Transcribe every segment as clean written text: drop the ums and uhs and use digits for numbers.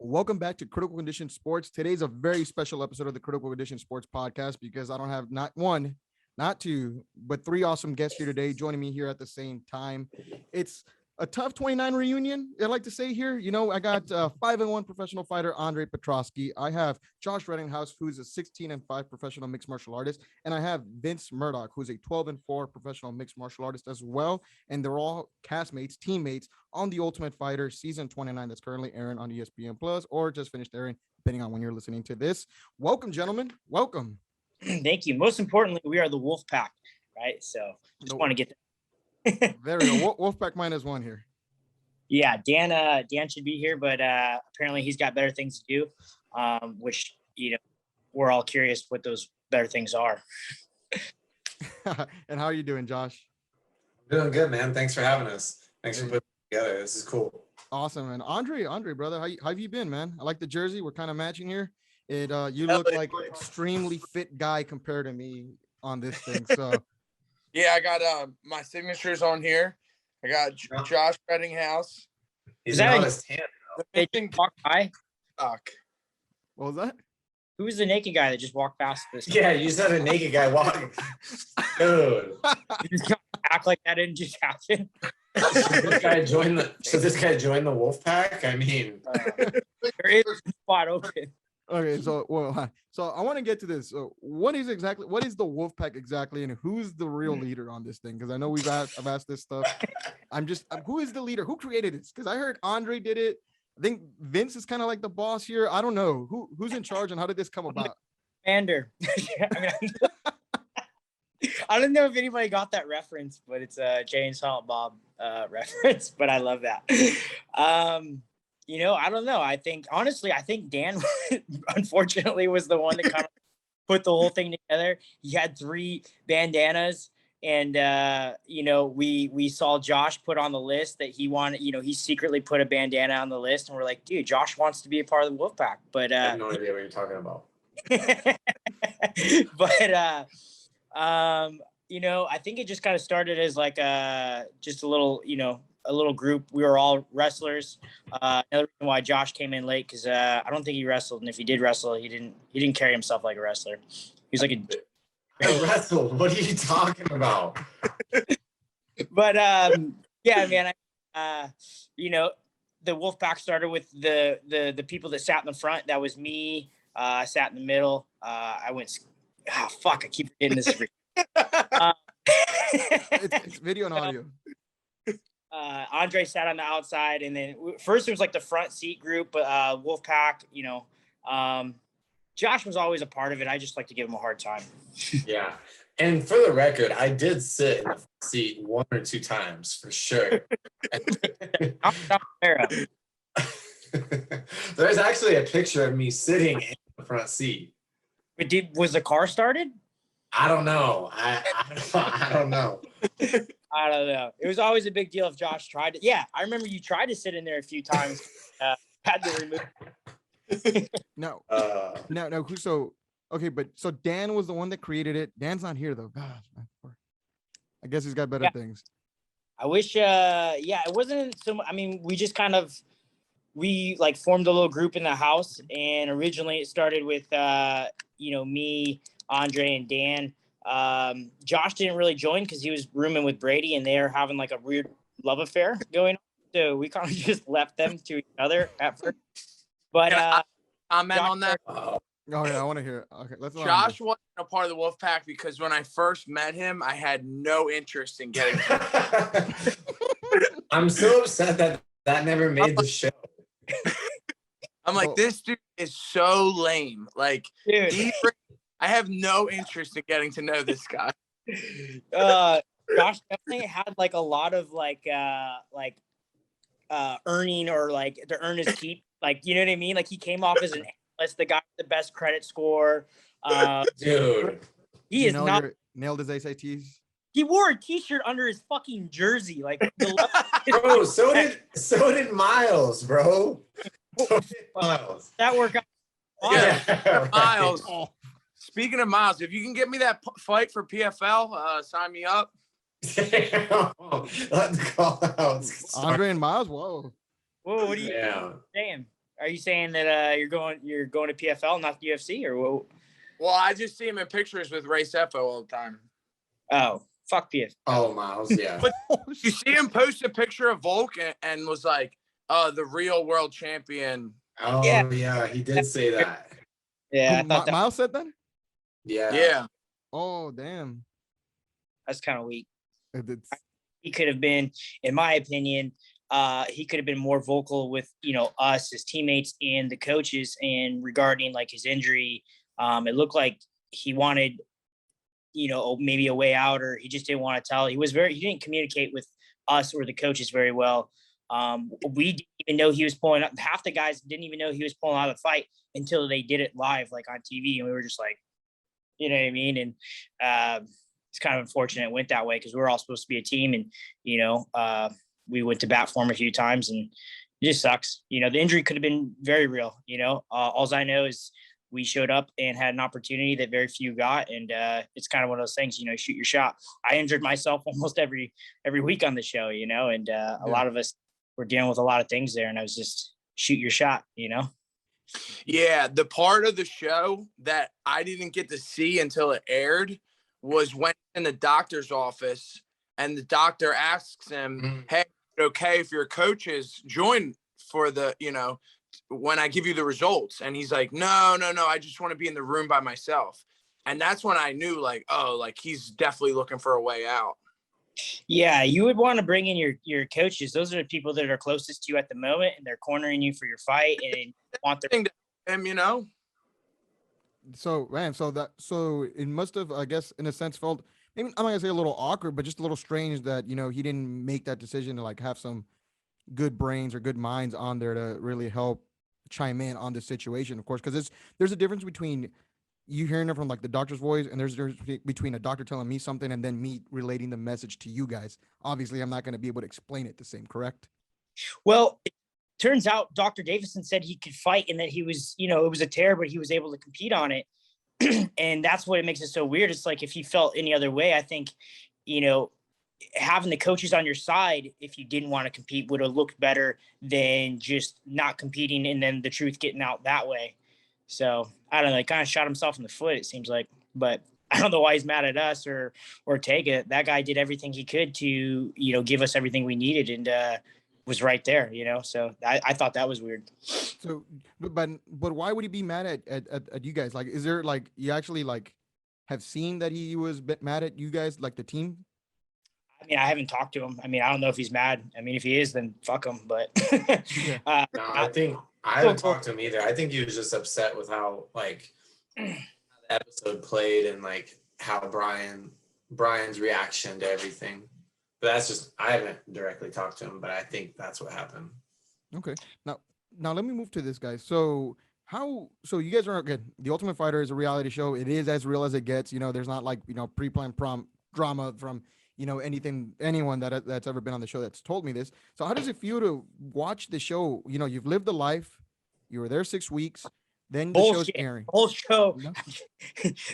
Welcome back to Critical Condition Sports. Today's a very special episode of the Critical Condition Sports podcast because I don't have not one, not two, but three awesome guests here today joining me here at the same time. It's a tough 29 reunion, I like to say here. You know, I got 5-1 professional fighter Andre Petroski. I have Josh Rettinghouse, who's a 16-5 professional mixed martial artist. And I have Vince Murdock, who's a 12-4 professional mixed martial artist as well. And they're all castmates, teammates on The Ultimate Fighter season 29 that's currently airing on ESPN Plus or just finished airing, depending on when you're listening to this. Welcome, gentlemen. Welcome. Thank you. Most importantly, we are the Wolfpack, right? So just want to get that. There we go. Wolfpack -1 here. Yeah, Dan should be here, but apparently he's got better things to do, which, we're all curious what those better things are. And how are you doing, Josh? Doing good, man. Thanks for having us. Thanks for putting it together. This is cool. Awesome. And Andre, brother, how have you been, man? I like the jersey. We're kind of matching here. You look like an extremely fit guy compared to me on this thing. So yeah, I got my signatures on here. I got Josh Rettinghouse. Is that his hand? They didn't walk by? What was that? Who was the naked guy that just walked past this? Yeah, you said a naked guy walking. Dude. You just act like that didn't just happen. Should this guy join the Wolfpack? I mean, there is a spot open. Okay, so I want to get to this. So what is the Wolfpack exactly, and who's the real leader on this thing? Because I know I've asked this stuff. Who is the leader? Who created this? Because I heard Andre did it. I think Vince is kind of like the boss here. I don't know who's in charge and how did this come about. Commander. I don't know if anybody got that reference, but it's a Jay and Silent Bob reference. But I love that. I don't know. I think Dan, unfortunately, was the one that kind of put the whole thing together. He had 3 bandanas, and we saw Josh put on the list that he wanted. He secretly put a bandana on the list, and we're like, dude, Josh wants to be a part of the Wolfpack. But I have no idea what you're talking about. I think it just kind of started as like just a little, a little group. We were all wrestlers. Another reason why Josh came in late, because I don't think he wrestled, and if he did wrestle, he didn't carry himself like a wrestler. He was like I wrestled. What are you talking about? But yeah, man. The Wolfpack started with the people that sat in the front. That was me. I sat in the middle. I went. I keep forgetting this. It's video and audio. Andre sat on the outside, and then first it was like the front seat group, but Wolfpack, Josh was always a part of it. I just like to give him a hard time. Yeah. And for the record, I did sit in the front seat 1 or 2 times for sure. There's actually a picture of me sitting in the front seat. But was the car started? I don't know. I don't know. I don't know. It was always a big deal if Josh tried to. Yeah, I remember you tried to sit in there a few times. Had to remove. No. So Dan was the one that created it. Dan's not here though. Gosh, man. I guess he's got better things. I wish. It wasn't so much. I mean, we just kind of formed a little group in the house, and originally it started with me, Andre, and Dan. Josh didn't really join because he was rooming with Brady, and they're having like a weird love affair going on. So we kind of just left them to each other at first. But comment Josh on that. Oh yeah, I want to hear it. Okay, let's. Josh wasn't a part of the Wolfpack because when I first met him, I had no interest in getting. I'm so upset that never made the show. I'm like, this dude is so lame. Like, dude. I have no interest in getting to know this guy. Josh definitely had like a lot of earning or like to earn his keep. Like, you know what I mean? Like he came off as an analyst, the guy with the best credit score. Dude, he is not nailed his SATs. He wore a t-shirt under his fucking jersey. Like, bro, so did Miles, bro. So did Miles. That worked out. Yeah, Miles. Speaking of Miles, if you can get me that fight for PFL, sign me up. Let's call out. Andre and Miles, whoa. What are you saying? Are you saying that you're going to PFL, not the UFC, or what? Well, I just see him in pictures with Ray Sefo all the time. Oh, fuck PFL. Oh, Miles, yeah. But you see him post a picture of Volk and was like, the real world champion. Oh, yeah, he did say that. Yeah, I thought Miles said that? Yeah. Oh, damn. that's kind of weak. It's, He could have been, in my opinion, he could have been more vocal with, us, his teammates and the coaches, and regarding like his injury. It looked like he wanted, maybe a way out, or he just didn't want to tell. He didn't communicate with us or the coaches very well. We didn't even know he was pulling up. Half the guys didn't even know he was pulling out of the fight until they did it live, like on TV. And we were just like, you know what I mean? And it's kind of unfortunate it went that way, because we were all supposed to be a team, and, we went to bat for him a few times, and it just sucks. The injury could have been very real. All I know is we showed up and had an opportunity that very few got. And it's kind of one of those things, shoot your shot. I injured myself almost every week on the show, and a lot of us were dealing with a lot of things there, and I was just shoot your shot. Yeah, the part of the show that I didn't get to see until it aired was when in the doctor's office, and the doctor asks him, hey, okay if your coaches join for the, when I give you the results? And he's like, no, I just want to be in the room by myself. And that's when I knew, like, oh, like he's definitely looking for a way out. Yeah, you would want to bring in your coaches. Those are the people that are closest to you at the moment, and they're cornering you for your fight, and want their him, So, man, so it must have, I guess, in a sense, felt maybe I'm not gonna say a little awkward, but just a little strange that he didn't make that decision to like have some good brains or good minds on there to really help chime in on this situation, of course, because there's a difference between you hearing it from like the doctor's voice, and there's between a doctor telling me something and then me relating the message to you guys. Obviously, I'm not going to be able to explain it the same, correct? Well, it turns out Dr. Davison said he could fight, and that he was, it was a tear, but he was able to compete on it. And that's what it makes it so weird. It's like, if he felt any other way, I think, having the coaches on your side, if you didn't want to compete, would have looked better than just not competing and then the truth getting out that way. So I don't know. He kind of shot himself in the foot, it seems like. But I don't know why he's mad at us or Ortega. That guy did everything he could to, give us everything we needed, and was right there, So I thought that was weird. So, but why would he be mad at you guys? Like, is there like you actually like have seen that he was mad at you guys, like the team? I mean, I haven't talked to him. I mean, I don't know if he's mad. I mean, if he is, then fuck him. But Yeah. No, I think I haven't talked to him either. I think he was just upset with how like the episode played, and like how Brian's reaction to everything. But that's just, I haven't directly talked to him, but I think that's what happened. Okay. Now let me move to this, guys. So you guys are good. The Ultimate Fighter is a reality show. It is as real as it gets. There's not like pre-planned drama from anyone that's ever been on the show that's told me this. So how does it feel to watch the show? You've lived the life. You were there 6 weeks. Then the show's airing. Whole show.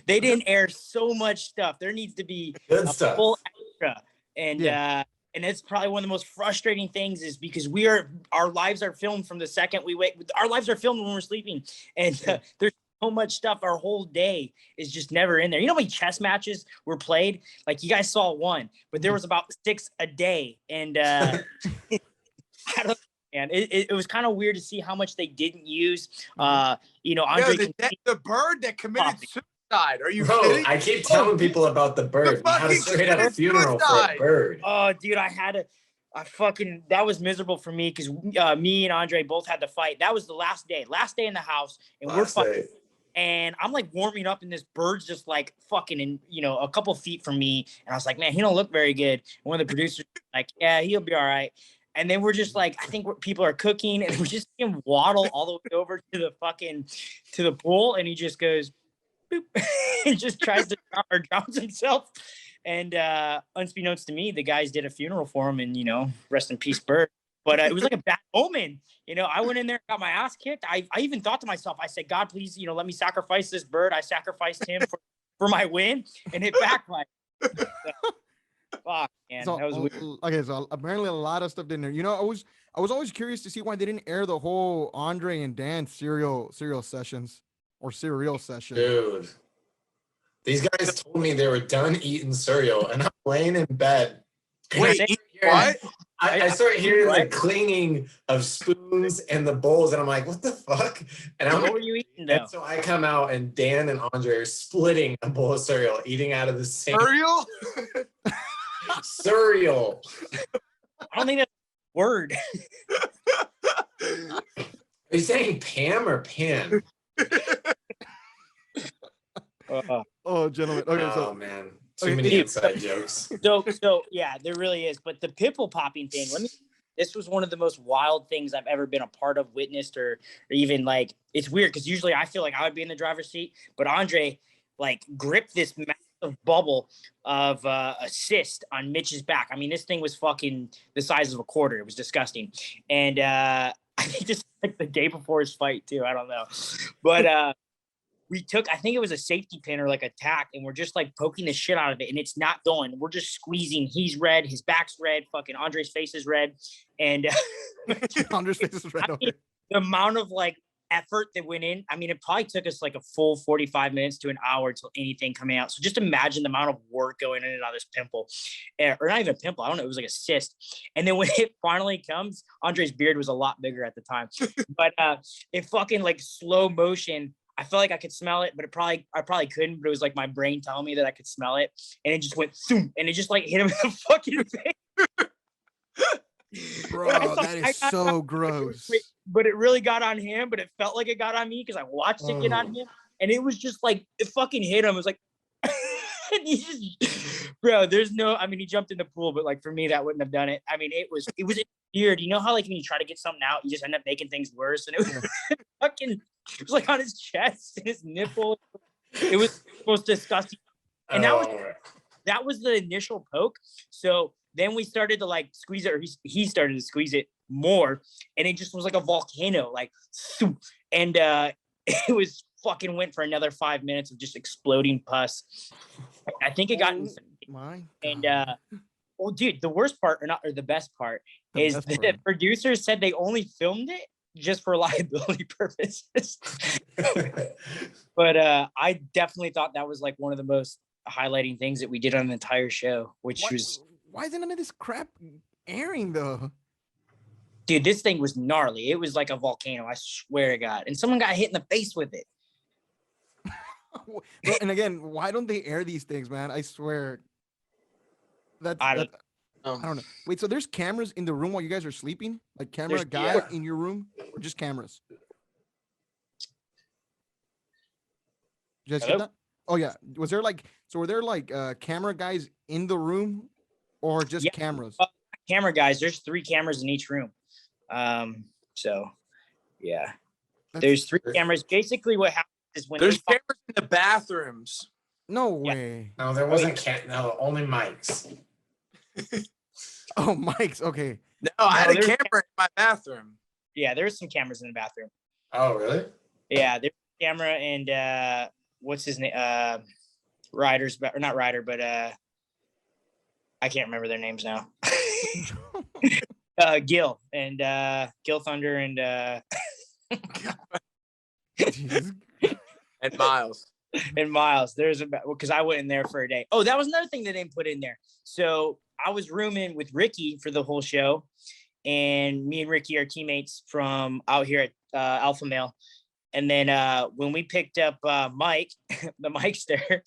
They didn't air so much stuff. There needs to be Good a stuff. full extra. And it's probably one of the most frustrating things, is because our lives are filmed from the second we wake. Our lives are filmed when we're sleeping, and there's so much stuff. Our whole day is just never in there. You know how many chess matches were played? Like, you guys saw one, but there was about 6 a day, and I don't. And it was kind of weird to see how much they didn't use. Andre, the bird that committed suicide. Are you Bro, kidding? I keep telling people about the bird. We had a straight up funeral for a bird. Oh, dude, that was miserable for me, because me and Andre both had to fight. That was the last day in the house, and we're fighting. And I'm like warming up, and this bird's just like fucking in, a couple feet from me. And I was like, man, he don't look very good. And one of the producers was like, yeah, he'll be all right. And then we're just like, I think people are cooking, and we're just seeing him waddle all the way over to the pool, and he just goes, boop, and just tries to drowns himself. And unbeknownst to me, the guys did a funeral for him, and rest in peace, bird. But it was like a bad omen. I went in there and got my ass kicked. I even thought to myself, I said, God, please, let me sacrifice this bird. I sacrificed him for my win, and it backfired. Fuck, man. So, that was weird. Okay, so apparently a lot of stuff in there. I was always curious to see why they didn't air the whole Andre and Dan cereal sessions or cereal session. Dude, these guys told me they were done eating cereal, and I'm laying in bed. Wait, what? I started hearing the clinging of spoons and the bowls, and I'm like, what the fuck? And what were you eating though? And so I come out, and Dan and Andre are splitting a bowl of cereal, eating out of the same Cereal? cereal. I don't think that's a word. Are you saying Pam or Pan? Oh, gentlemen. Okay, oh man, too okay, many inside jokes. So yeah, there really is. But the pimple popping thing, this was one of the most wild things I've ever been a part of, witnessed, or even like, it's weird because usually I feel like I would be in the driver's seat, but Andre like gripped this massive bubble of a cyst on Mitch's back. I mean, this thing was fucking the size of a quarter. It was disgusting. And I think just like the day before his fight too. I don't know. But we took, I think it was a safety pin or like a tack, and we're just like poking the shit out of it, and it's not going. We're just squeezing. He's red. His back's red. Fucking Andre's face is red. And Andre's face is red. I mean, the amount of like effort that went in, I mean, it probably took us like a full 45 minutes to an hour till anything coming out. So just imagine the amount of work going in and out of this pimple, or not even a pimple. I don't know. It was like a cyst. And then when it finally comes, Andre's beard was a lot bigger at the time, but it fucking like slow motion. I felt like I could smell it, but I probably couldn't, but it was like my brain telling me that I could smell it. And it just went zoom, and it just like hit him in the fucking face. Bro, that is so gross. But it really got on him, but it felt like it got on me because I watched it get on him. And it was just like, it fucking hit him. It was like, and he just, bro, there's no, I mean, he jumped in the pool, but like for me, that wouldn't have done it. I mean, it was weird. You know how like when you try to get something out, you just end up making things worse. And it was fucking, it was like on his chest and his nipple. It was the most disgusting. And that was the initial poke. So then we started to like squeeze it, or he started to squeeze it more. And it just was like a volcano, like, and it was fucking went for another 5 minutes of just exploding pus. I think it got and well, dude, the worst part, or the best part, is the producers said they only filmed it just for liability purposes. But I definitely thought that was like one of the most highlighting things that we did on the entire show, which was, why isn't any of this crap airing though? Dude, this thing was gnarly. It was like a volcano, I swear to God. And someone got hit in the face with it. And again, why don't they air these things, man? I swear. I don't know. Wait, so there's cameras in the room while you guys are sleeping? Like camera guy in your room, or just cameras? Did you guys get that? Oh yeah. Were there like camera guys in the room, or just cameras? Camera guys. There's 3 cameras in each room. So yeah, there's 3 cameras. Basically, what happens is when there's cameras in the bathrooms. No way. No, there wasn't. No, only mics. Oh, mics. Okay. No, I had a camera in my bathroom. Yeah, there's some cameras in the bathroom. Oh, really? Yeah, there's a camera, and what's his name? Ryder's, or not Ryder, but I can't remember their names now. Gil and Gil Thunder and and Miles. And Miles. There's because I went in there for a day. Oh, that was another thing they didn't put in there. So I was rooming with Ricky for the whole show, and me and Ricky are teammates from out here at Alpha Male. And then when we picked up Mike, the Mikester.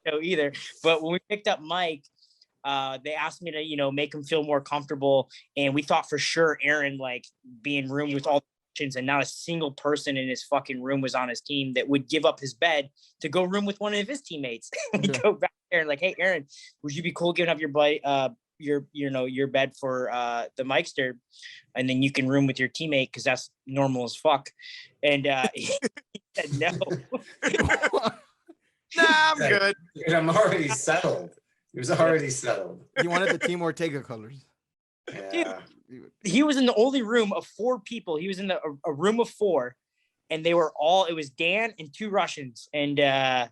No, either. But when we picked up Mike, they asked me to, make him feel more comfortable. And we thought for sure Aaron, like, being roomed with all the options, and not a single person in his fucking room was on his team that would give up his bed to go room with one of his teammates. We go back there and like, hey, Aaron, would you be cool giving up your bed for the Mikester, and then you can room with your teammate because that's normal as fuck. And he said no. Nah, I'm good. Dude, I'm already settled. He was already settled. He wanted the Team Ortega colors. Yeah. Dude, he was in the only room of 4 people. He was in a room of 4, and they were all, it was Dan and 2 Russians. And it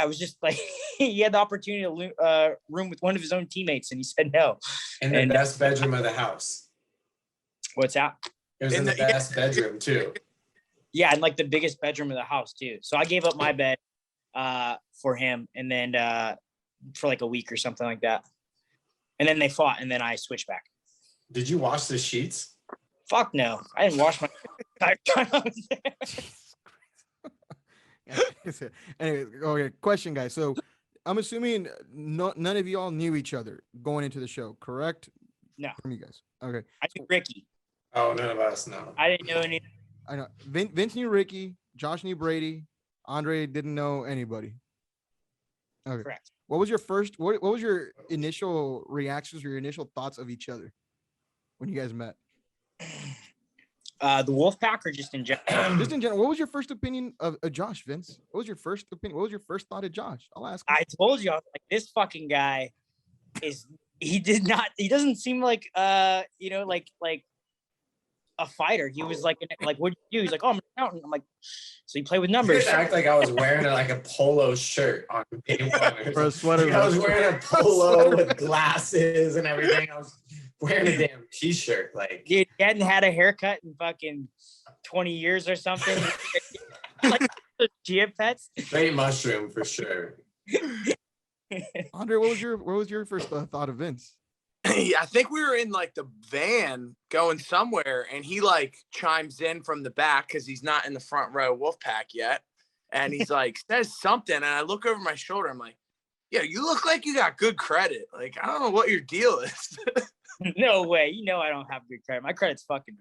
was just like, he had the opportunity to room with one of his own teammates, and he said no. In the best bedroom of the house. What's that? It was in the best bedroom too. Yeah, and like the biggest bedroom of the house too. So I gave up my bed for him, and then for like a week or something like that. And then they fought, and then I switched back. Did you wash the sheets? Fuck no, I didn't wash my entire time I was there. Anyway, okay, question, guys. So I'm assuming none of you all knew each other going into the show, correct? No. From you guys. Okay. I knew Ricky. Oh, none of us know. I didn't know any. I know Vince knew Ricky, Josh knew Brady, Andre didn't know anybody. Okay. Correct. What was your first? What was your initial reactions or your initial thoughts of each other when you guys met? The Wolfpack, or just in general? Just in general. What was your first opinion of Josh, Vince? What was your first opinion? What was your first thought of Josh? I'll ask you. I told you, I was like, this fucking guy is. He doesn't seem like like a fighter. He was like what do you do? He's like, oh, I'm an accountant. I'm like, so you play with numbers. You act like I was wearing like a polo shirt on day one. For a sweater. Like I was wearing a polo with glasses and everything. I was wearing a damn t-shirt. Like, dude, he hadn't had a haircut in fucking 20 years or something. Like Gia Pets. Straight mushroom for sure. Andre, what was your first thought of Vince? I think we were in like the van going somewhere, and he like chimes in from the back because he's not in the front row Wolfpack yet. And he's like, says something. And I look over my shoulder. I'm like, yeah, you look like you got good credit. Like, I don't know what your deal is. No way. You know I don't have good credit. My credit's fucking.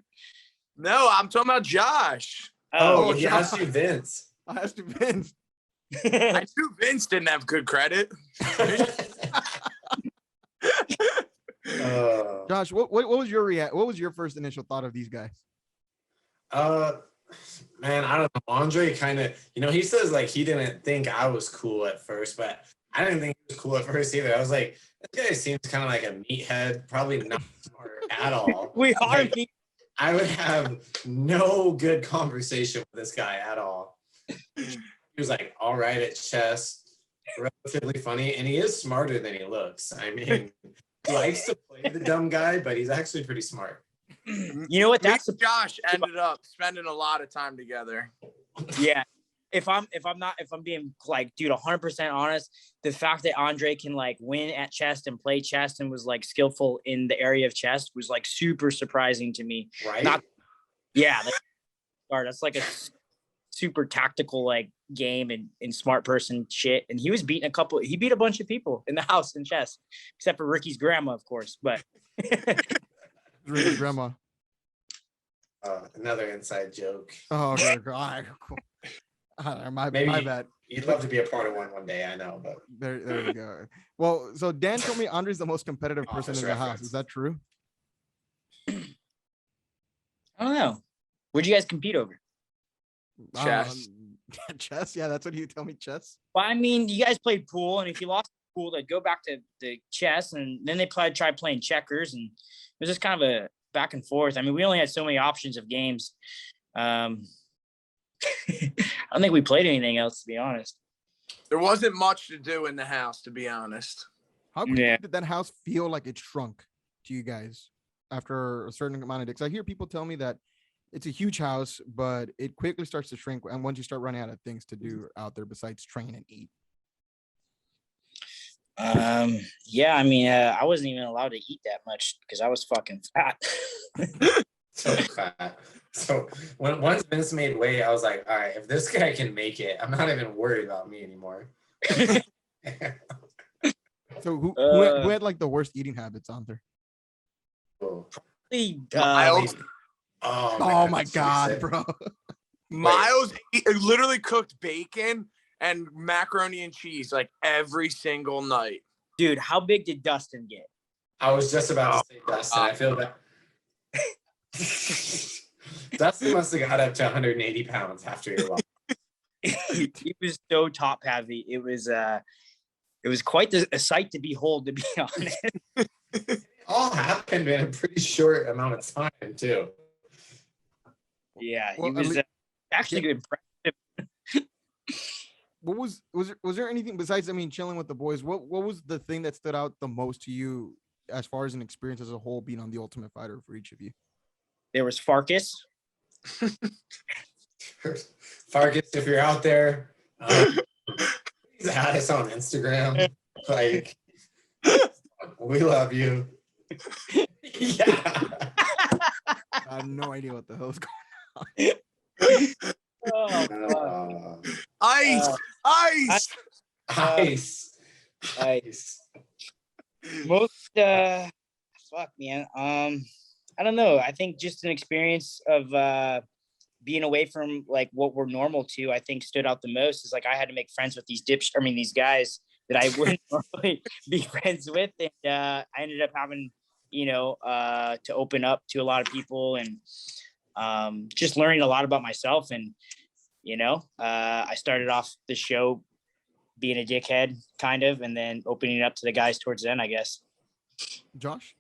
No, I'm talking about Josh. Oh, he asked you Vince. I asked you Vince. I knew Vince didn't have good credit. Josh, what was your what was your first initial thought of these guys? Man, I don't know. Andre kind of, he says like he didn't think I was cool at first, but I didn't think he was cool at first either. I was like, this guy seems kind of like a meathead, probably not smart at all. We are. Like, I would have no good conversation with this guy at all. He was like all right at chess, relatively funny, and he is smarter than he looks. I mean, he likes to play the dumb guy, but he's actually pretty smart. You know what? That's Josh ended up spending a lot of time together. Yeah. If I'm being like, dude, 100% honest, the fact that Andre can like win at chess and play chess and was like skillful in the area of chess was like super surprising to me. Right. That's like a super tactical like game and smart person shit. And he was beating he beat a bunch of people in the house in chess, except for Ricky's grandma, of course. But Ricky's grandma. Another inside joke. Oh, okay. All right, cool. My bad. You'd love to be a part of one day, I know, but there you go. Well, so Dan told me Andre's the most competitive person in the house. Is that true? I don't know. What'd you guys compete over? Chess. Chess? Yeah, that's what you tell me, chess. Well, I mean, you guys played pool, and if you lost pool, they'd go back to the chess, and then they try playing checkers, and it was just kind of a back and forth. I mean, we only had so many options of games. I don't think we played anything else, to be honest. There wasn't much to do in the house, to be honest. How did that house feel like it shrunk to you guys after a certain amount of days? I hear people tell me that it's a huge house, but it quickly starts to shrink and once you start running out of things to do out there besides train and eat. Yeah, I mean, I wasn't even allowed to eat that much because I was fucking fat. So fat. So once Vince made weight, I was like, all right, if this guy can make it, I'm not even worried about me anymore. So who had like the worst eating habits on there? Miles. Oh my God, bro. Miles literally cooked bacon and macaroni and cheese like every single night. Dude, how big did Dustin get? I was just about to say Dustin. I feel that. Dustin must have got up to 180 pounds after your loss. He was so top heavy. It was quite a sight to behold, to be honest. It all happened in a pretty short amount of time, too. Yeah, he was actually impressive. What was there anything besides, I mean, chilling with the boys? What was the thing that stood out the most to you as far as an experience as a whole being on The Ultimate Fighter for each of you? There was Farkas. Farkas, if you're out there, please add us on Instagram. Like, we love you. Yeah. I have no idea what the hell is going Oh, Ice. Ice. most fuck, man. I don't know. I think just an experience of being away from like what we're normal to, I think stood out the most. Is like I had to make friends with these guys that I wouldn't normally be friends with, and I ended up having to open up to a lot of people, and just learning a lot about myself. And I started off the show being a dickhead, kind of, and then opening up to the guys towards the end, I guess. Josh?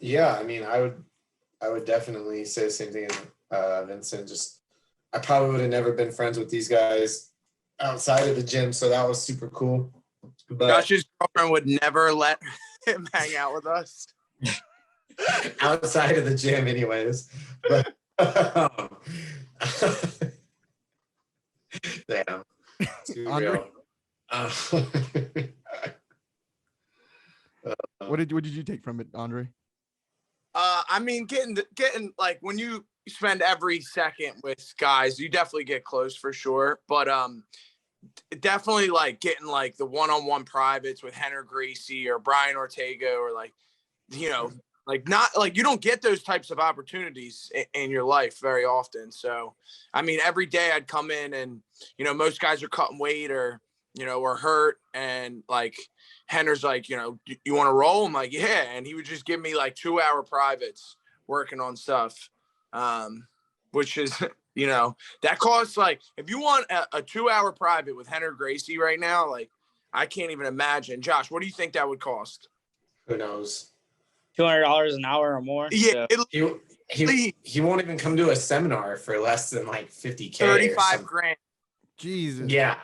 Yeah, I mean, I would definitely say the same thing as Vincent. Just, I probably would have never been friends with these guys outside of the gym, so that was super cool. But Josh's girlfriend would never let him hang out with us. outside of the gym, anyways. But, damn. Too Andre? real. What did you take from it, Andre? I mean, getting like when you spend every second with guys, you definitely get close for sure. But definitely like getting like the one-on-one privates with Henry Gracie or Brian Ortega, or like, like not like you don't get those types of opportunities in your life very often. So, I mean, every day I'd come in and, most guys are cutting weight or, or hurt. And like Hender's like, you want to roll? I'm like, yeah. And he would just give me like 2-hour privates working on stuff, which is, that costs like, if you want a 2-hour private with Henry Gracie right now, like I can't even imagine. Josh, what do you think that would cost? Who knows? $200 an hour or more. Yeah. So. He won't even come to a seminar for less than like 50K. 35 grand. Jesus. Yeah.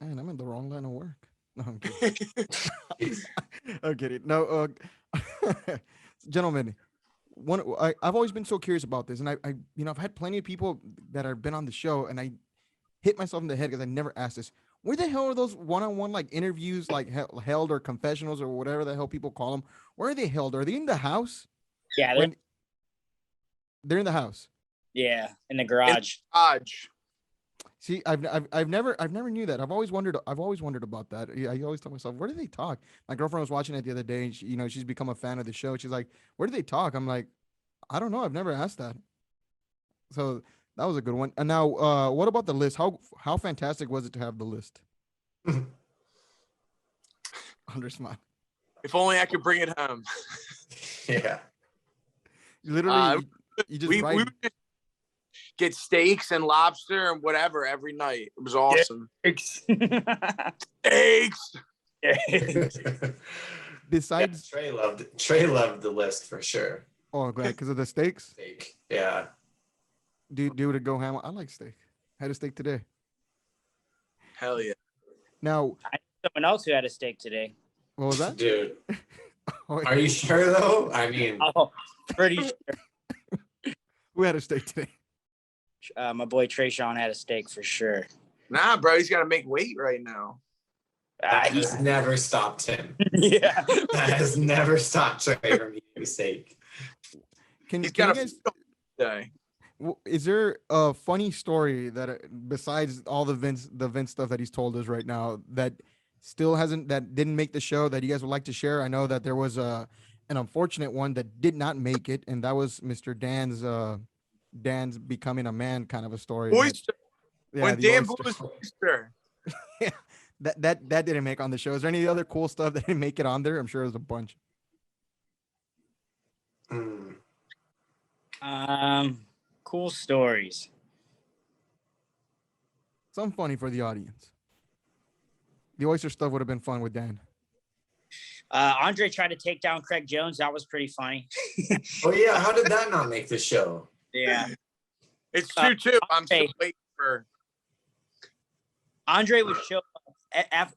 Man, I'm in the wrong line of work. No, I'm kidding. I'm kidding. No, gentlemen, I've always been so curious about this, and I've had plenty of people that have been on the show, and I hit myself in the head because I never asked this. Where the hell are those one-on-one like interviews like held, or confessionals, or whatever the hell people call them? Where are they held? Are they in the house? Yeah, they're in the house. Yeah, in the garage. See, I've never knew that. I've always wondered about that. I always tell myself, where do they talk? My girlfriend was watching it the other day, and she's become a fan of the show. She's like, where do they talk? I'm like, I don't know. I've never asked that. So that was a good one. And now, what about the list? How fantastic was it to have the list? Under smile. If only I could bring it home. Yeah. Literally, you just we would just get steaks and lobster and whatever every night. It was awesome. Steaks. Besides, Trey loved the list for sure. Oh, glad because of the steaks. Steak. Yeah. Do to go ham. I like steak. Had a steak today. Hell yeah. Now, I know someone else who had a steak today. What was that? Dude. Are you sure though? I mean, pretty sure. Who had a steak today? My boy Trayshawn had a steak for sure. Nah, bro, he's got to make weight right now. That has never stopped him. Yeah. That has never stopped Trey from eating a steak. He's got a day. Is there a funny story that besides all the Vince stuff that he's told us right now that didn't make the show that you guys would like to share? I know that there was an unfortunate one that did not make it, and that was Mr. Dan's becoming a man kind of a story. Oyster. When Dan blew his oyster. Yeah, that didn't make on the show. Is there any other cool stuff that didn't make it on there? I'm sure there's a bunch. Cool stories. Some funny for the audience. The oyster stuff would have been fun with Dan. Andre tried to take down Craig Jones. That was pretty funny. Oh yeah, how did that not make the show? Yeah, it's 2-2. I'm still waiting for. Andre would show up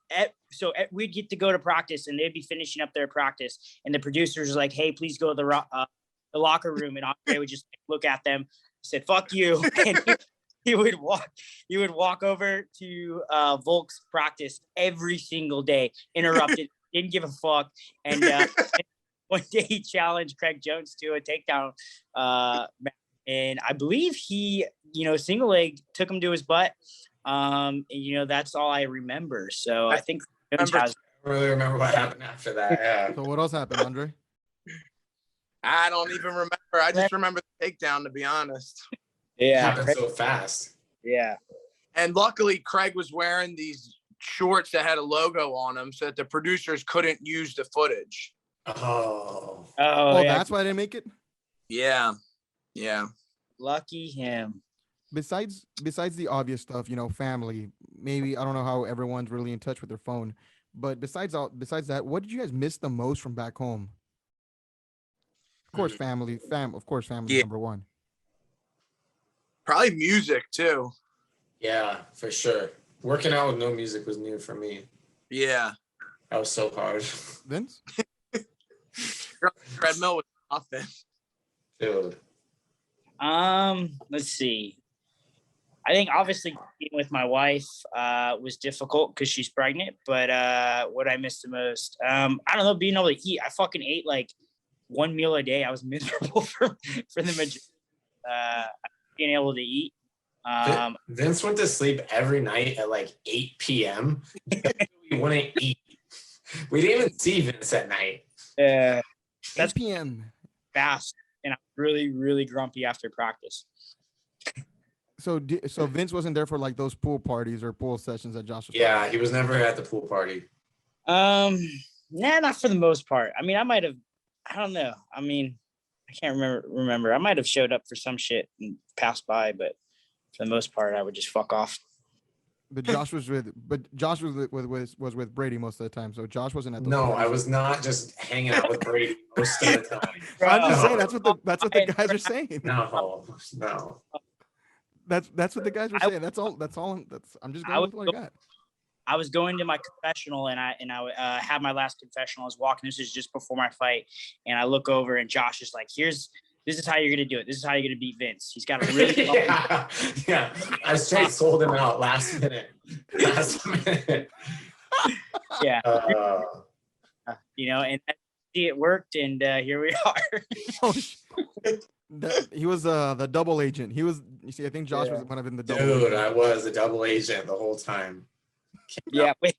so we'd get to go to practice, and they'd be finishing up their practice, and the producers were like, "Hey, please go to the locker room," and Andre would just look at them, said, "Fuck you," and he would walk over to Volk's practice every single day, interrupted, didn't give a fuck, and one day he challenged Craig Jones to a takedown and I believe he, single leg took him to his butt. And, that's all I remember. So I think I don't really remember what happened after that. Yeah. So what else happened, Andre? I don't even remember. I just remember the takedown, to be honest. Yeah. It happened so fast. Yeah. And luckily, Craig was wearing these shorts that had a logo on them so that the producers couldn't use the footage. Oh, yeah. That's why they make it? Yeah. Lucky him. Besides the obvious stuff, family, maybe I don't know how everyone's really in touch with their phone, but besides that, what did you guys miss the most from back home? Of course, family Yeah. number one. Probably music too. yeah, for sure. Working out with no music was new for me. Yeah. That was so hard. Vince? Treadmill was nothing. Dude. Let's see. I think obviously being with my wife was difficult because she's pregnant, but what I missed the most, I don't know, being able to eat. I fucking ate like one meal a day. I was miserable for the majority. Being able to eat. Vince went to sleep every night at like 8 p.m. We wouldn't eat. We didn't even see Vince at night. That's 8 p.m. fast, and I'm really, really grumpy after practice. So Vince wasn't there for like those pool parties or pool sessions that Josh was Yeah, he was never at the pool party. Nah, not for the most part. I mean, I might have. I don't know. I mean, I can't remember. I might have showed up for some shit and passed by, but for the most part, I would just fuck off. But Josh was with Brady most of the time. So Josh wasn't at those No, parties. I was not just hanging out with Brady most of the time. I'm just No. saying that's what the guys are saying. No. That's what the guys were saying. That's all. I'm just going with what I got. I was going to my confessional, and I had my last confessional. I was walking. This is just before my fight, and I look over, and Josh is like, "This is how you're gonna do it. This is how you're gonna beat Vince. He's got a really yeah. I straight sold him out last minute. yeah, and it worked, and here we are." He was the double agent. He was. You see, I think Josh was one of the double. Dude, agent. I was a double agent the whole time. Yeah. Wait.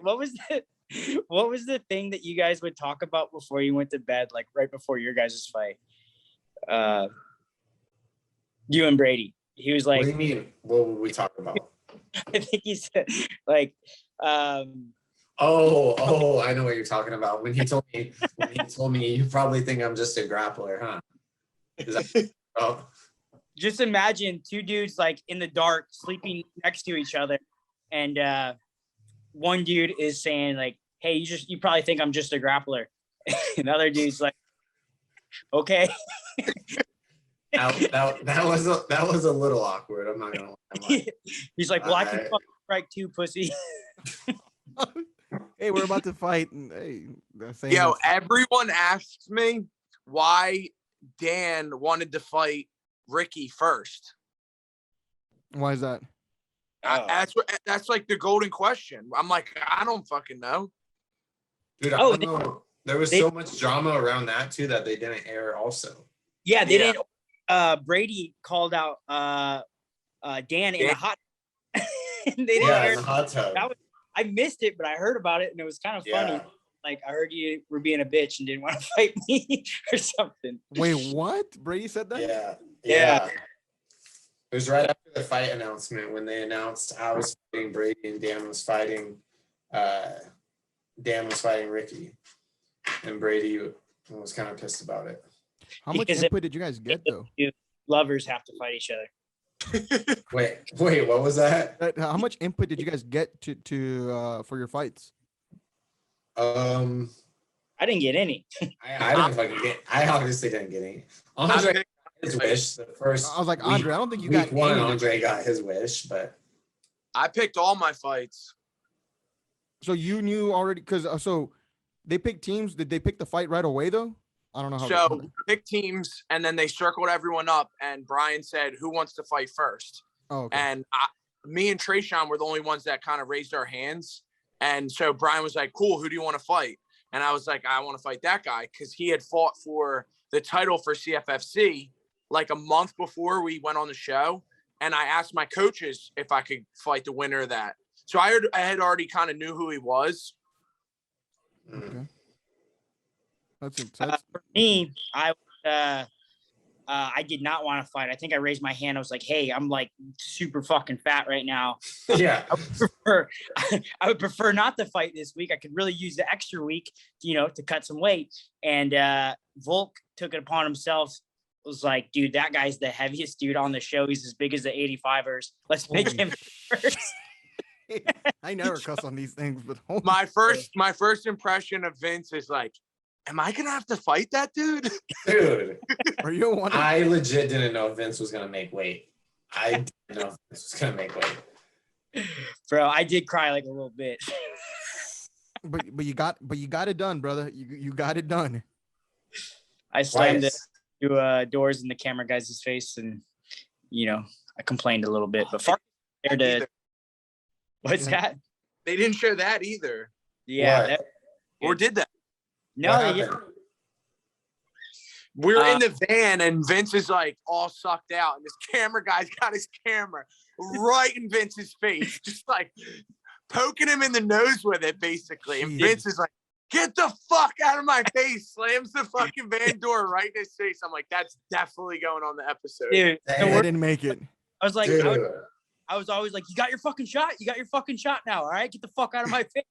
What was the thing that you guys would talk about before you went to bed, like right before your guys' fight? You and Brady. He was like, "What do you mean? What would we talk about?" I think he said like, Oh, I know what you're talking about. When he told me, you probably think I'm just a grappler, huh? Is that, oh. Just imagine two dudes like in the dark sleeping next to each other, and one dude is saying like, "Hey, you probably think I'm just a grappler," and the other dude's like, "Okay." That was a little awkward. I'm not gonna lie. He's like, "Well, I can fucking strike too, pussy." Hey, we're about to fight. And, hey, everyone asks me why Dan wanted to fight Ricky first. Why is that? That's like the golden question. I'm like, I don't fucking know. Dude, I don't know. There was so much drama around that too that they didn't air also. Yeah, they didn't. Brady called out Dan in the hot. They didn't air in the hot tub. I missed it, but I heard about it, and it was kind of funny. Like, I heard you were being a bitch and didn't want to fight me or something. Wait, what? Brady said that? Yeah. It was right after the fight announcement when they announced I was fighting Brady and Dan was fighting Ricky. And Brady was kind of pissed about it. How much input did you guys get though? Lovers have to fight each other. Wait, what was that? How much input did you guys get to for your fights? I didn't get any. I obviously didn't get any. Andre got his wish. The first I was like, Andre, I don't think you week got one. any. Andre got his wish, but I picked all my fights. So you knew already because so they picked teams. Did they pick the fight right away though? I don't know how. So pick teams, and then they circled everyone up, and Brian said, "Who wants to fight first?" Oh, okay. And me and Trayshawn were the only ones that kind of raised our hands. And so Brian was like, "Cool, who do you want to fight?" And I was like, "I want to fight that guy," because he had fought for the title for CFFC like a month before we went on the show. And I asked my coaches if I could fight the winner of that. So I had already kind of knew who he was. Okay. That's For me, I did not want to fight. I think I raised my hand. I was like, "Hey, I'm like super fucking fat right now. Yeah. I would prefer not to fight this week. I could really use the extra week, to cut some weight." And Volk took it upon himself. Was like, "Dude, that guy's the heaviest dude on the show. He's as big as the 85ers. Let's make him first." I never cuss on these things, but My first impression of Vince is like, am I gonna have to fight that dude? Dude, are you one? I legit didn't know Vince was gonna make weight. I didn't know Vince was gonna make weight. Bro, I did cry like a little bit. But you got it done, brother. You got it done. I slammed it to doors in the camera guy's face, and I complained a little bit. But far there to what's that? They didn't show that either. Yeah, or did that? No, we're in the van, and Vince is like all sucked out, and this camera guy's got his camera right in Vince's face, just like poking him in the nose with it, basically. And Vince is like, "Get the fuck out of my face!" Slams the fucking van door right in his face. I'm like, that's definitely going on the episode. Dude, I didn't make it. I was like, I was always like, "You got your fucking shot. You got your fucking shot now. All right, get the fuck out of my face."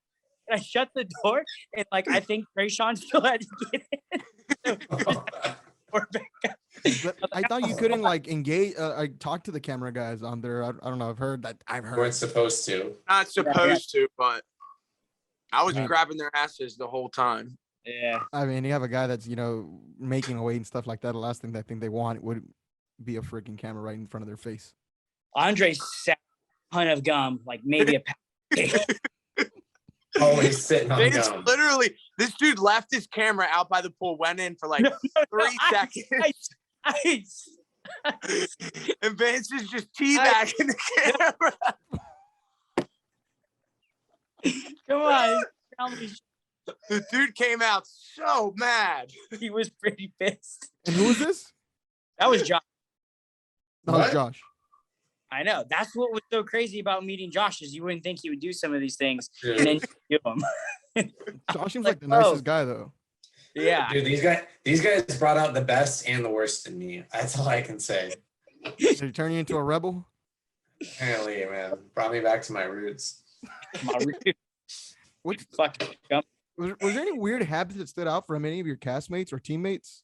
And I shut the door, and I think Trayshawn still had to get in. But I thought you couldn't engage. I talked to the camera guys on there. I don't know. I've heard. Weren't supposed to. Not supposed to, but I was grabbing their asses the whole time. Yeah. I mean, you have a guy that's making a weight and stuff like that. The last thing I think they want would be a freaking camera right in front of their face. Andre sat a ton of gum, like maybe a pound. Always sitting on gum. Literally, this dude left his camera out by the pool, went in for 3 seconds. Ice. And Vince is just teabagging the camera. Come on. The dude came out so mad. He was pretty pissed. And who was this? That was Josh. That was Josh. I know. That's what was so crazy about meeting Josh is you wouldn't think he would do some of these things, and then you do them. Josh seems like the nicest guy, though. Yeah. Dude, these guys brought out the best and the worst in me. That's all I can say. Did he turn you into a rebel? Apparently, man. Brought me back to my roots. What fucking gum? Was there any weird habits that stood out from any of your castmates or teammates?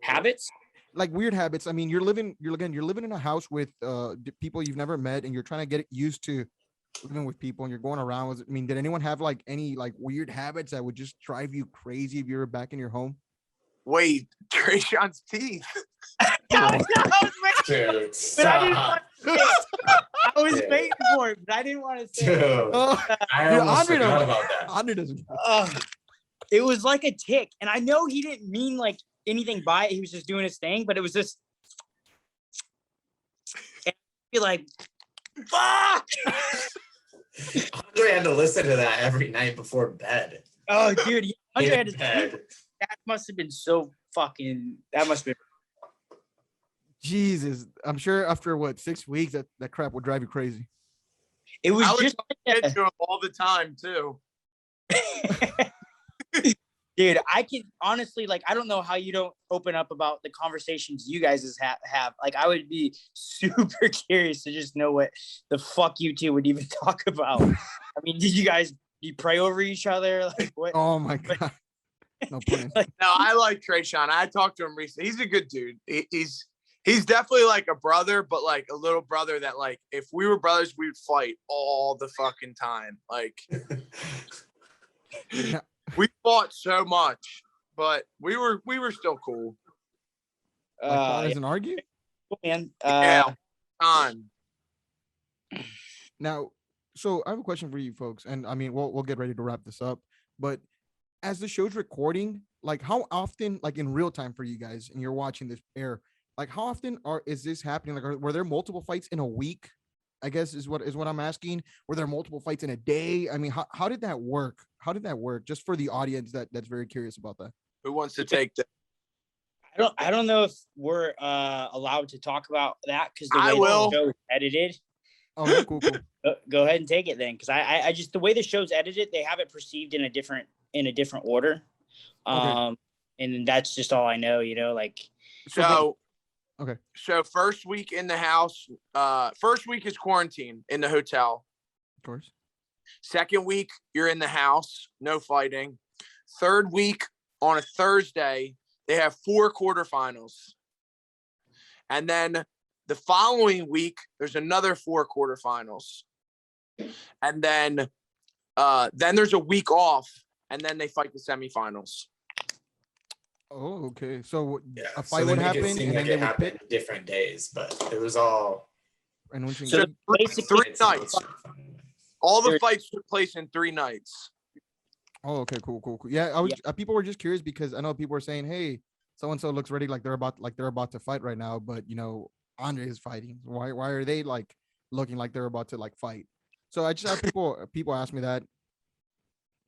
Habits? Like weird habits. I mean, you're living in a house with people you've never met, and you're trying to get used to living with people, and you're going around. I mean, did anyone have any weird habits that would just drive you crazy if you were back in your home? Wait, Trayshawn's teeth. I was Dude. waiting for it, but I didn't want to say it. Dude, I almost forgot about that. Andre doesn't. It was like a tick, and I know he didn't mean anything by it. He was just doing his thing, but it was just be like, fuck. Andre had to listen to that every night before bed. Oh, dude, Andre had bed. that must have been so fucking. That must have been. Jesus, I'm sure after 6 weeks that crap would drive you crazy. It was just to him all the time too. Dude, I can honestly I don't know how you don't open up about the conversations you guys have. I would be super curious to just know what the fuck you two would even talk about. I mean, did you pray over each other? What? Oh my god. No plan. No, I like Trayshawn. I talked to him recently. He's a good dude. He's definitely like a brother, but a little brother that if we were brothers, we'd fight all the fucking time. Yeah. We fought so much, but we were still cool. Doesn't argue. Cool, man. Yeah, time. Now, So I have a question for you folks, and I mean, we'll get ready to wrap this up. But as the show's recording, like how often, like in real time for you guys, and you're watching this air, like how often is this happening? Like, were there multiple fights in a week? I guess is what I'm asking. Were there multiple fights in a day? I mean, how did that work? How did that work? Just for the audience that's very curious about that. Who wants to take that? I don't know if we're allowed to talk about that because the way I will. the show is edited. Oh, cool. Go ahead and take it then, because I just, the way the show's edited, they have it perceived in a different order. Okay. And that's just all I know, like. So okay. So first week in the house, first week is quarantine in the hotel. Of course. Second week, you're in the house, no fighting. Third week on a Thursday, they have 4 quarterfinals. And then the following week, there's another 4 quarterfinals. And then there's a week off, and then they fight the semifinals. Oh, okay. So Yeah, a fight would happen, and then they would happen pick different days, but it was all. and when So three nights. All the fights took place in 3 nights. Oh, okay, cool. Yeah, people were just curious because I know people were saying, "Hey, so and so looks ready, like they're about to fight right now," but Andre is fighting. Why are they like looking like they're about to like fight? So I just have people ask me that.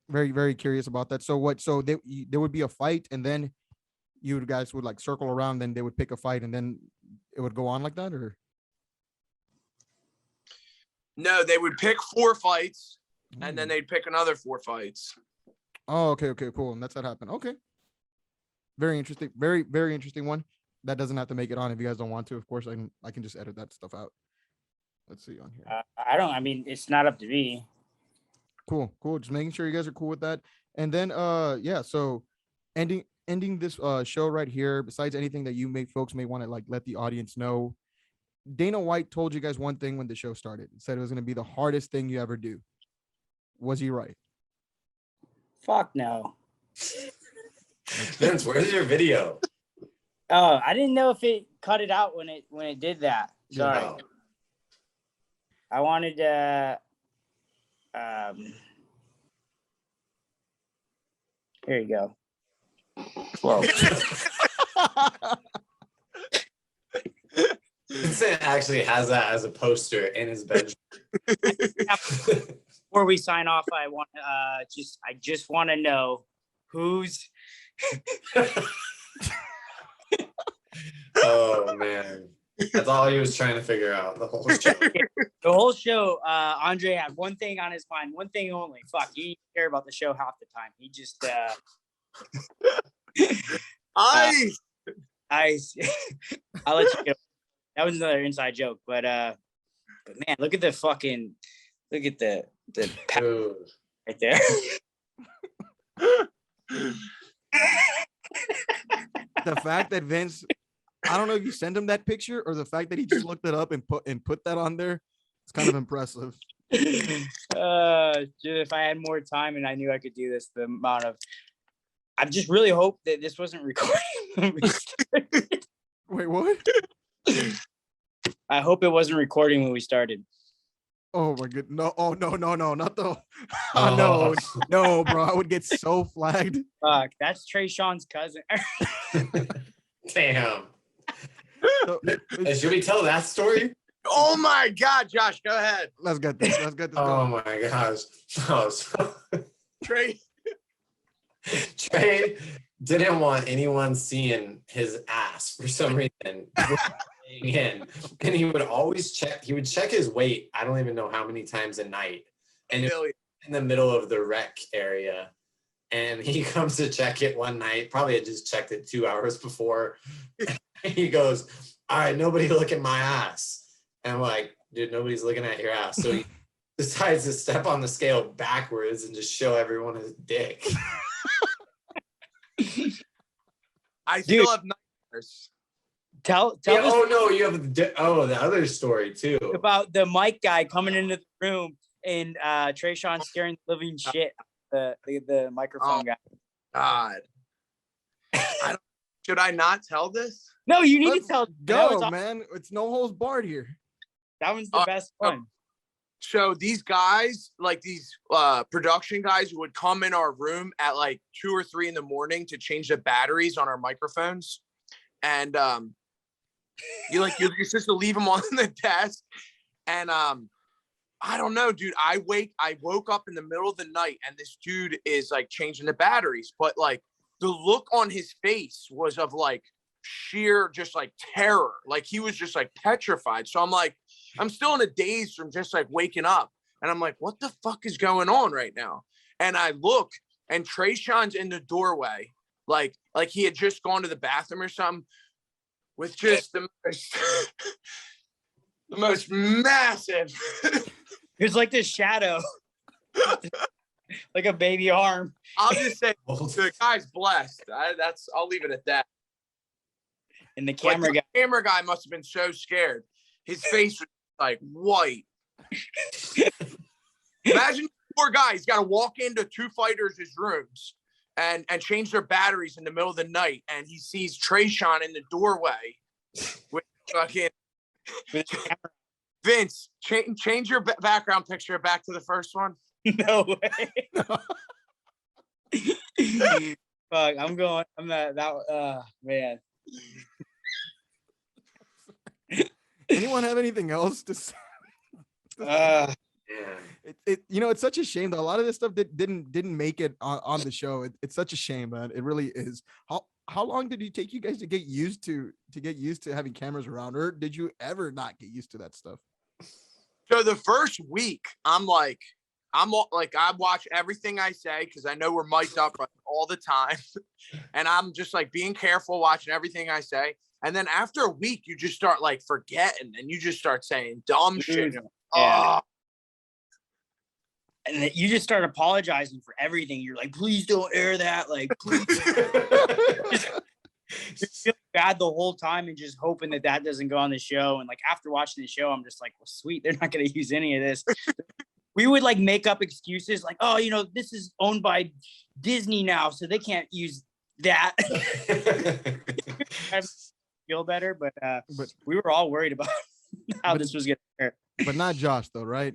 Very, very curious about that. So there would be a fight, and then you guys would like circle around, then they would pick a fight, and then it would go on like that, or? No, they would pick 4 fights, and then they'd pick another 4 fights. Oh, okay, cool. And that's what happened. Okay. Very interesting. Very, very interesting one. That doesn't have to make it on if you guys don't want to. Of course, I can just edit that stuff out. Let's see on here. I mean, it's not up to me. Cool. Just making sure you guys are cool with that. And then, yeah. So, ending this show right here. Besides anything that folks may want to like let the audience know, Dana White told you guys one thing when the show started. He said it was going to be the hardest thing you ever do. Was he right? Fuck no. Vince, where's your video? Oh, I didn't know if it cut it out when it did that. Sorry. No. I wanted to. Here you go. Whoa. Vincent actually has that as a poster in his bedroom. Before we sign off, I just want to know who's. Oh man, that's all he was trying to figure out the whole show. The whole show, Andre had one thing on his mind, one thing only. Fuck, he didn't care about the show half the time. He just I'll let you go. That was another inside joke, but man, look at the right there. The fact that Vince, I don't know if you sent him that picture or the fact that he just looked it up and put that on there, it's kind of impressive. Dude, if I had more time and I knew I could do this, the amount of, I just really hope that this wasn't recording when we started. Wait, what? I hope it wasn't recording when we started. Oh my goodness. No, oh no, not the oh. No, bro. I would get so flagged. Fuck, that's Trey Sean's cousin. Damn. Should we tell that story? Oh my God, Josh, go ahead. Let's get this. Oh my gosh. Oh, so Trey didn't want anyone seeing his ass for some reason. In, and he would always check his weight. I don't even know how many times a night, and in the middle of the rec area, and he comes to check it one night, probably had just checked it 2 hours before. He goes, all right, nobody look at my ass. And I'm like, dude, nobody's looking at your ass. So he decides to step on the scale backwards and just show everyone his dick. I still have nightmares. Tell oh no, you have the other story too about the mic guy coming into the room and Trey Sean scaring the living shit out of the microphone guy. God, should I not tell this? No, you need to tell. Go, man. It's no holds barred here. That one's the best one. So these guys, like these production guys, would come in our room at like 2 or 3 in the morning to change the batteries on our microphones. And you're supposed to leave them on the desk. And I don't know, dude. I woke up in the middle of the night and this dude is like changing the batteries, but like the look on his face was of like sheer just like terror. Like he was just like petrified. So I'm still in a daze from just like waking up. And I'm like, what the fuck is going on right now? And I look and Trayshawn's in the doorway, like he had just gone to the bathroom or something, with just the most massive. It's like this shadow, like a baby arm. I'll just say the guy's blessed. I'll leave it at that. And the camera guy must have been so scared. His face was like white. Imagine poor guy. He's got to walk into 2 fighters' rooms and change their batteries in the middle of the night, and he sees Trayshawn in the doorway with fucking Vince. Change your background picture back to the first one. No way. Fuck, I'm that man. Anyone have anything else to say? It's such a shame that a lot of this stuff didn't make it on the show. It's such a shame, man. It really is. How long did it take you guys to get used to having cameras around, or did you ever not get used to that stuff? So the first week, I watch everything I say because I know we're mic'd up all the time, and I'm just like being careful watching everything I say. And then after a week, you just start like forgetting, and you just start saying dumb shit. Yeah. And you just start apologizing for everything. You're like, please don't air that. Like, please. Just feeling bad the whole time and just hoping that doesn't go on the show. And like after watching the show, I'm just like, well, sweet, they're not going to use any of this. We would like make up excuses like, oh, this is owned by Disney now, so they can't use that. I feel better, but we were all worried about how this was going to air. But not Josh, though, right?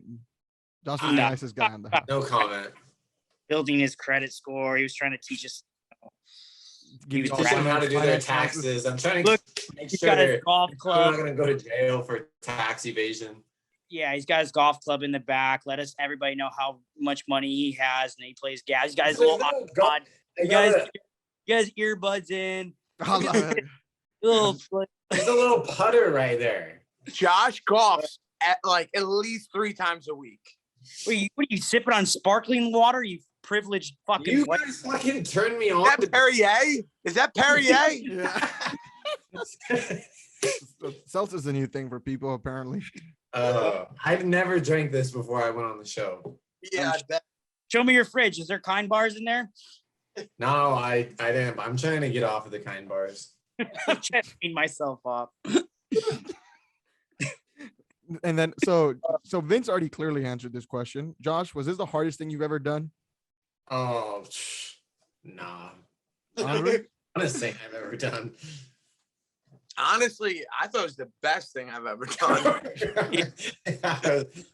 Josh was the nicest guy on the house. No comment. Building his credit score. He was trying to teach us. Teach them how to do their taxes. I'm trying to make sure got his golf club. I'm not going to go to jail for tax evasion. Yeah, he's got his golf club in the back. Let everybody know how much money he has, and he plays gas. He's got his little iPod. You guys earbuds in. There's a little putter right there. Josh golfs at least 3 times a week. What are you sipping on sparkling water? You privileged fucking. You guys fucking turned me on. Is that Perrier? Is that Perrier? Yeah. Seltzer's a new thing for people, apparently. I've never drank this before I went on the show. Yeah. Show me your fridge. Is there kind bars in there? No, I didn't. I'm trying to get off of the kind bars. I'm trying to clean myself off. And then so Vince already clearly answered this question. Josh, was this the hardest thing you've ever done? Oh, nah. Honest thing I've ever done. Honestly, I thought it was the best thing I've ever done.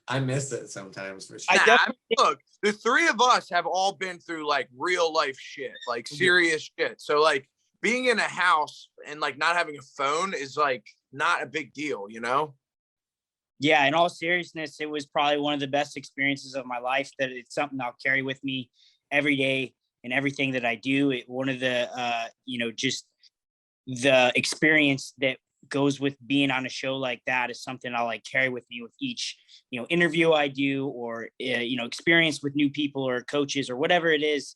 I miss it sometimes for sure. Look, the 3 of us have all been through like real life shit, like serious shit. So like being in a house and like not having a phone is like not a big deal, Yeah, in all seriousness, it was probably one of the best experiences of my life. That it's something I'll carry with me every day in everything that I do. One of the, just the experience that goes with being on a show like that is something I'll like carry with me with each, interview I do, or, experience with new people or coaches or whatever it is.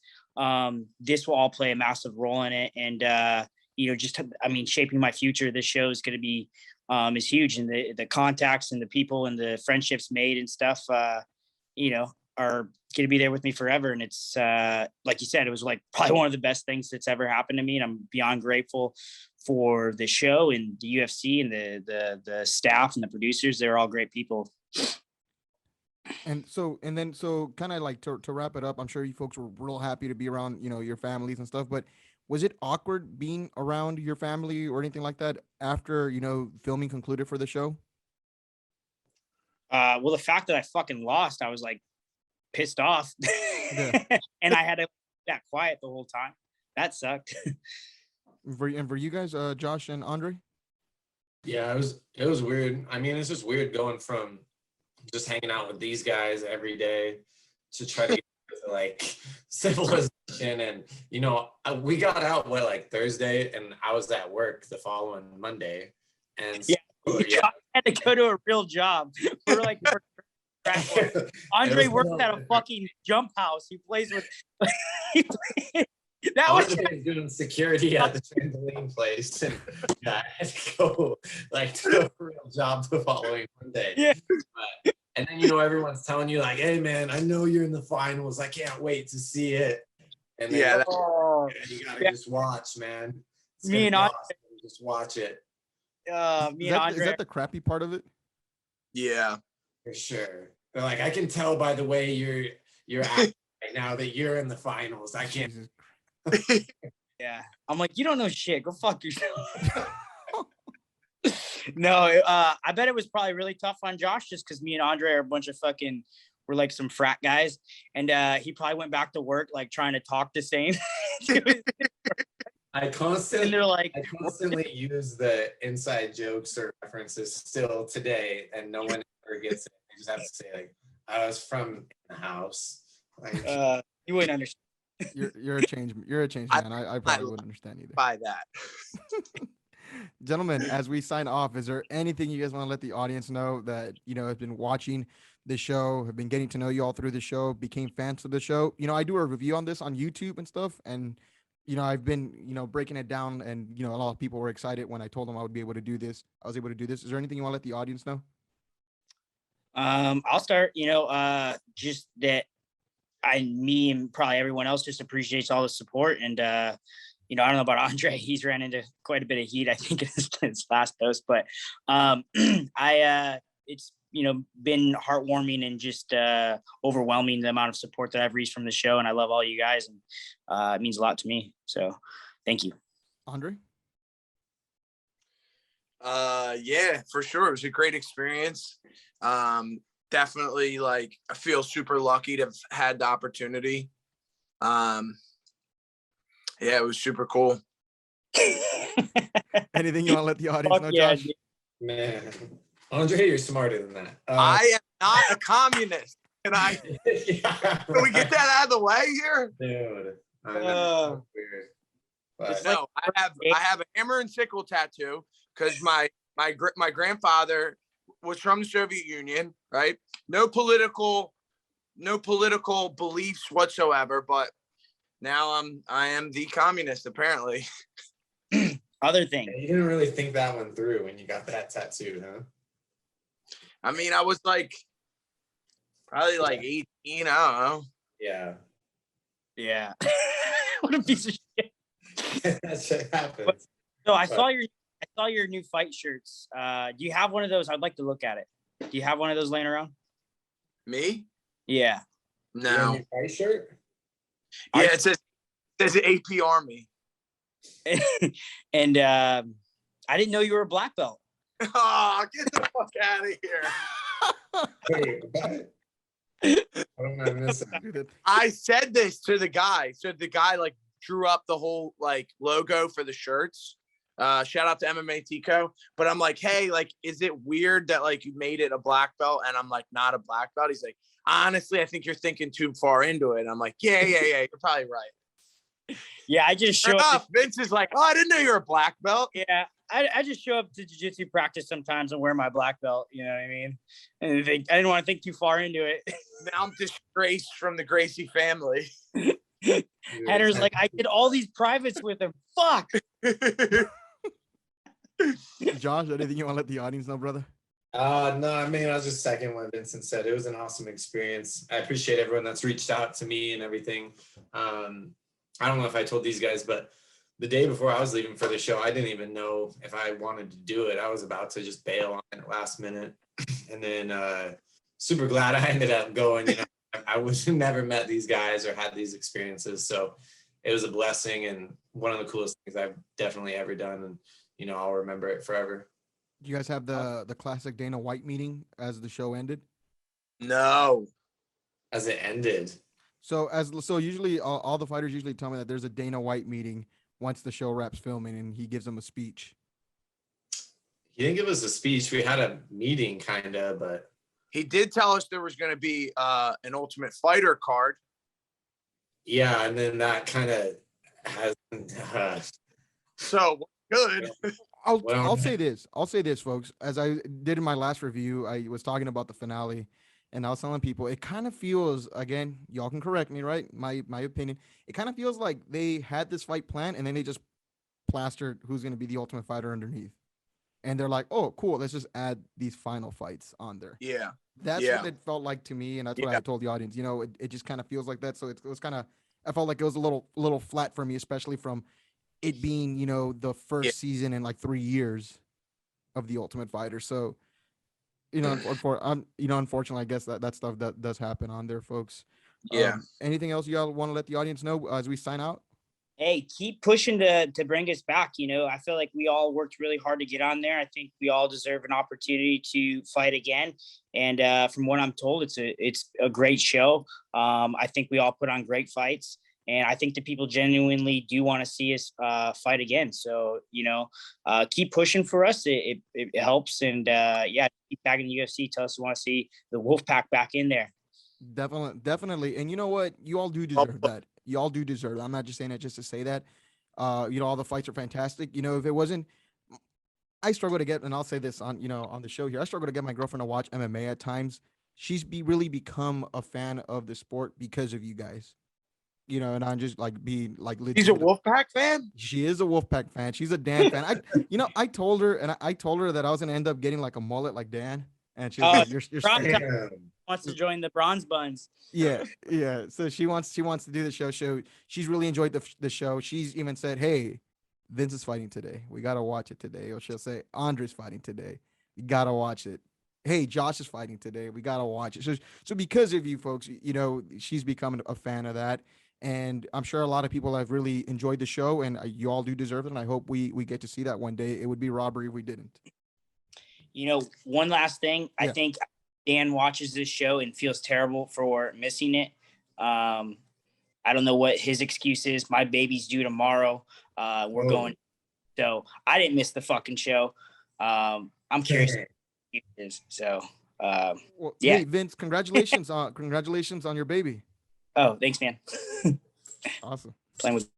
This will all play a massive role in it. And, shaping my future. This show is going to be, is huge, and the contacts and the people and the friendships made and stuff, are going to be there with me forever. And it's like you said, it was like probably one of the best things that's ever happened to me. And I'm beyond grateful for the show and the UFC and the staff and the producers. They're all great people. And so kind of like to wrap it up, I'm sure you folks were real happy to be around, your families and stuff, but was it awkward being around your family or anything like that after, filming concluded for the show? Well, the fact that I fucking lost, I was like pissed off, Yeah. and I had to be that quiet the whole time. That sucked. For you guys, Josh and Andre? Yeah, it was weird. I mean, it's just weird going from just hanging out with these guys every day to try to get to, like, civilization. And we got out like Thursday, and I was at work the following Monday, and Yeah, I had to go to a real job. We're like, Andre works at a fucking jump house. He plays with. That was doing security at the trampoline place, and I had to go like to a real job the following Monday. Yeah. And then everyone's telling you like, "Hey man, I know you're in the finals. I can't wait to see it." And then, you gotta just watch, man. Me and Andre just watch it. Me and Andre. Is that the crappy part of it? Yeah, for sure. They're like, I can tell by the way you're acting right now that you're in the finals. I can't. Yeah, I'm like, you don't know shit. Go fuck yourself. No, I bet it was probably really tough on Josh just because me and Andre are a bunch of we're like some frat guys, and he probably went back to work like trying to talk to Sane. I constantly use the inside jokes or references still today, and no one ever gets it. I just have to say like, I was from the house. Like, you wouldn't understand. You're a change man. I probably wouldn't understand either. By that. Gentlemen, as we sign off, is there anything you guys want to let the audience know that have been watching the show, have been getting to know you all through the show, became fans of the show? I do a review on this on YouTube and stuff, and I've been breaking it down, and a lot of people were excited when I told them I would be able to do this. I was able to do this. Is there anything you want to let the audience know? I'll start. Just that me and probably everyone else just appreciates all the support, and I don't know about Andre. He's ran into quite a bit of heat, I think, in his last post, but it's been heartwarming and just overwhelming the amount of support that I've reached from the show, and I love all you guys, and it means a lot to me. So, thank you, Andre. Yeah, for sure. It was a great experience. Definitely, like, I feel super lucky to have had the opportunity. Yeah, it was super cool. Anything you want to let the audience know, yeah, Josh? Man, Andre, you're smarter than that. I am not a communist. Can we get that out of the way here? Dude, I know. Weird. But No, I have a hammer and sickle tattoo because my grandfather was from the Soviet Union, right? No political beliefs whatsoever, but now I am the communist, apparently. Other thing. you didn't really think that one through when you got that tattoo, huh? I mean, I was probably 18. I don't know. Yeah. Yeah. What a piece of shit. That shit happens. So I saw your new fight shirts. Do you have one of those? I'd like to look at it. Do you have one of those laying around? Me? You Yeah. have a No. new fight shirt? Yeah, it says AP Army. And I didn't know you were a black belt. Oh, get the fuck out of here. Wait, what? What am I missing? I said this to the guy. So the guy drew up the whole logo for the shirts. Shout out to MMA Tico. But I'm like, hey, is it weird that you made it a black belt and I'm not a black belt? He's like, honestly, I think you're thinking too far into it. And I'm like, yeah, you're probably right. Yeah, I just show up. Vince is like, oh, I didn't know you were a black belt. Yeah, I just show up to jiu-jitsu practice sometimes and wear my black belt. You know what I mean? And I didn't want to think too far into it. Now I'm disgraced from the Gracie family. Henner's like, I did all these privates with him. Fuck. Josh, anything you want to let the audience know, brother? No, I mean, I was just second what Vincent said. It was an awesome experience. I appreciate everyone that's reached out to me and everything. I don't know if I told these guys, but the day before I was leaving for the show, I didn't even know if I wanted to do it. I was about to just bail on it last minute. And then super glad I ended up going. I would have never met these guys or had these experiences. So it was a blessing and one of the coolest things I've definitely ever done. And, I'll remember it forever. Do you guys have the classic Dana White meeting as the show ended? No. As it ended. So usually all the fighters usually tell me that there's a Dana White meeting once the show wraps filming, and he gives them a speech. He didn't give us a speech. We had a meeting, kind of, but He did tell us there was going to be an Ultimate Fighter card. yeah, and then that kind of has. So good. I'll say this. I'll say this, folks. As I did in my last review, I was talking about the finale, and I was telling people it kind of feels, again, y'all can correct me, right? My opinion. It kind of feels like they had this fight planned, and then they just plastered who's going to be the Ultimate Fighter underneath, and they're like, "Oh, cool. Let's just add these final fights on there." Yeah. That's what it felt like to me, and that's what I told the audience. You know, it just kind of feels like that. So it was kind of, I felt like it was a little flat for me, especially from it being, you know, the first season in like 3 years of the Ultimate Fighter. So, you know, unfortunately, I guess that stuff that does happen on there, folks. Yeah. Anything else y'all want to let the audience know as we sign out? Hey, keep pushing to bring us back. You know, I feel like we all worked really hard to get on there. I think we all deserve an opportunity to fight again. And from what I'm told, it's a great show. I think we all put on great fights, and I think the people genuinely do want to see us fight again. So, you know, keep pushing for us. It helps. And yeah, keep tagging the UFC. Tell us you want to see the Wolfpack back in there. Definitely. And you know what? You all do deserve that. You all do deserve it. I'm not just saying that just to say that. You know, all the fights are fantastic. You know, if it wasn't, I struggle to get, and I'll say this on, you know, on the show here, I struggle to get my girlfriend to watch MMA at times. She's really become a fan of the sport because of you guys. You know, and I'm just like being like legit. He's a Wolfpack fan? She is a Wolfpack fan. She's a Dan fan. I told her, and I told her that I was gonna end up getting like a mullet like Dan. And she was like, you're wants to join the Bronze Buns. Yeah. So she wants to do the show. She's really enjoyed the show. She's even said, "Hey, Vince is fighting today. We gotta watch it today." Or she'll say, "Andre's fighting today. We gotta watch it. Hey, Josh is fighting today. We gotta watch it." So because of you folks, you know, she's becoming a fan of that. And I'm sure a lot of people have really enjoyed the show, and you all do deserve it. And I hope we get to see that one day. It would be robbery if we didn't. You know, one last thing. Yeah. I think Dan watches this show and feels terrible for missing it. I don't know what his excuse is. My baby's due tomorrow. We're going. So I didn't miss the fucking show. I'm curious. So, well, yeah. Hey, Vince, congratulations on your baby. Oh, thanks, man. Awesome. Playing with